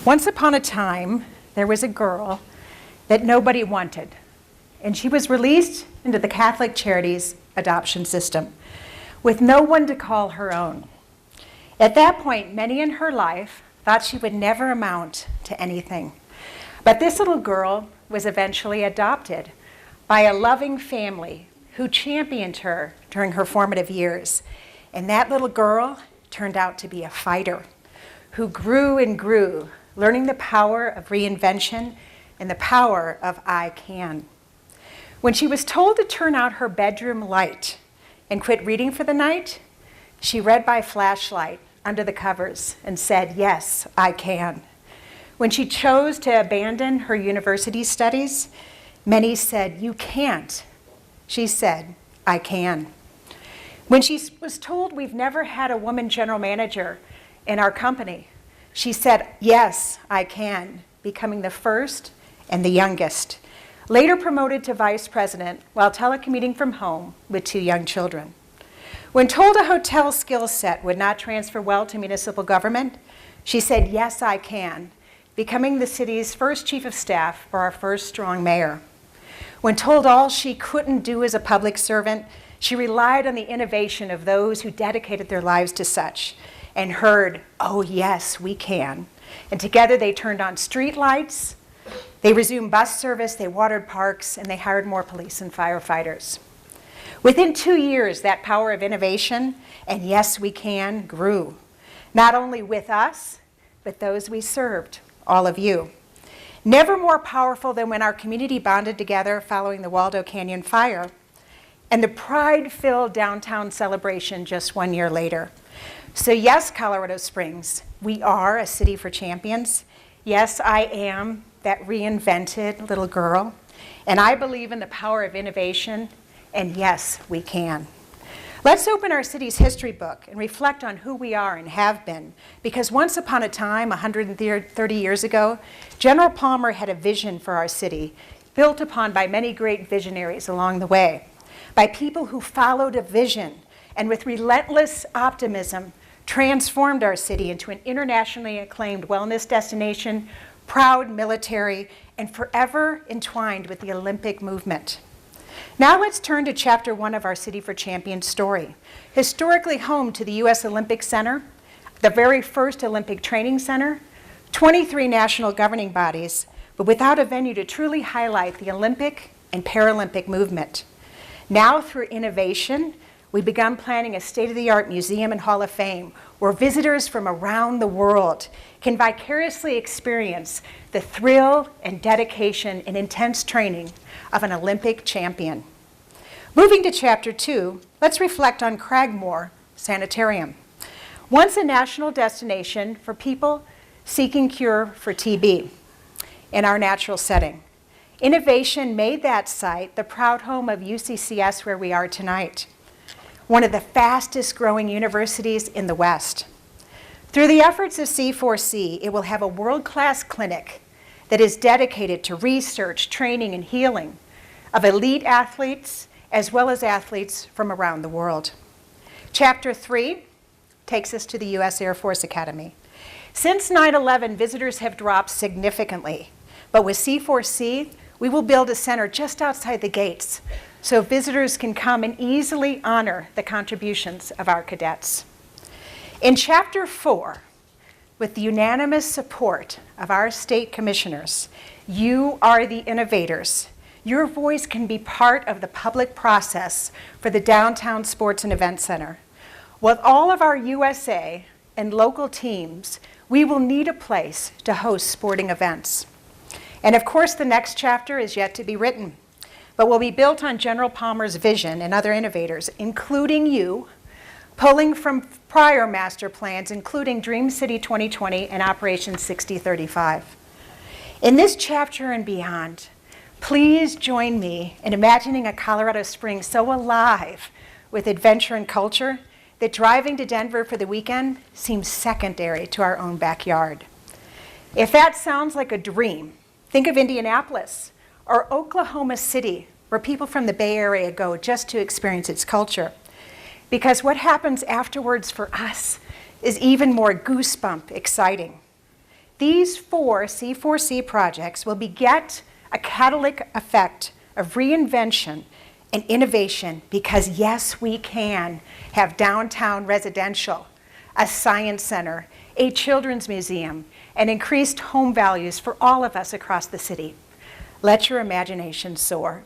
Once upon a time, there was a girl that nobody wanted, and she was released into the Catholic Charities adoption system with no one to call her own. At that point, many in her life thought she would never amount to anything. But this little girl was eventually adopted by a loving family who championed her during her formative years. And that little girl turned out to be a fighter who grew and grew, learning the power of reinvention and the power of I can. When she was told to turn out her bedroom light and quit reading for the night, she read by flashlight under the covers and said, "Yes, I can." When she chose to abandon her university studies, many said, "You can't." She said, "I can." When she was told we've never had a woman general manager in our company, she said, "Yes, I can," becoming the first and the youngest. Later promoted to vice president while telecommuting from home with 2 young children. When told a hotel skill set would not transfer well to municipal government, she said, "Yes, I can," becoming the city's first chief of staff for our first strong mayor. When told all she couldn't do as a public servant, she relied on the innovation of those who dedicated their lives to such and heard, "Oh yes, we can." And together they turned on street lights, they resumed bus service, they watered parks, and they hired more police and firefighters. Within 2 years, that power of innovation and yes, we can grew, not only with us, but those we served, all of you. Never more powerful than when our community bonded together following the Waldo Canyon fire and the pride-filled downtown celebration just 1 year later. So yes, Colorado Springs, we are a city for champions. Yes, I am that reinvented little girl, and I believe in the power of innovation, and yes, we can. Let's open our city's history book and reflect on who we are and have been, because once upon a time, 130 years ago, General Palmer had a vision for our city, built upon by many great visionaries along the way, by people who followed a vision and with relentless optimism transformed our city into an internationally acclaimed wellness destination, proud military, and forever entwined with the Olympic movement. Now let's turn to chapter 1 of our City for Champions story. Historically home to the U.S. Olympic Center, the very first Olympic training center, 23 national governing bodies, but without a venue to truly highlight the Olympic and Paralympic movement. Now through innovation, we've begun planning a state-of-the-art museum and hall of fame where visitors from around the world can vicariously experience the thrill and dedication and intense training of an Olympic champion. Moving to chapter 2, let's reflect on Cragmore Sanitarium. Once a national destination for people seeking cure for TB in our natural setting. Innovation made that site the proud home of UCCS where we are tonight, one of the fastest growing universities in the West. Through the efforts of C4C, it will have a world-class clinic that is dedicated to research, training, and healing of elite athletes as well as athletes from around the world. Chapter 3 takes us to the U.S. Air Force Academy. Since 9/11, visitors have dropped significantly, but with C4C, we will build a center just outside the gates so visitors can come and easily honor the contributions of our cadets. In Chapter 4, with the unanimous support of our state commissioners, you are the innovators. Your voice can be part of the public process for the Downtown Sports and Event Center. With all of our USA and local teams, we will need a place to host sporting events. And of course, the next chapter is yet to be written, but will be built on General Palmer's vision and other innovators, including you, pulling from prior master plans, including Dream City 2020 and Operation 6035. In this chapter and beyond, please join me in imagining a Colorado Springs so alive with adventure and culture that driving to Denver for the weekend seems secondary to our own backyard. If that sounds like a dream, think of Indianapolis or Oklahoma City, where people from the Bay Area go just to experience its culture. Because what happens afterwards for us is even more goosebump exciting. These 4 C4C projects will beget a catalytic effect of reinvention and innovation because, yes, we can have downtown residential, a science center, a children's museum, and increased home values for all of us across the city. Let your imagination soar.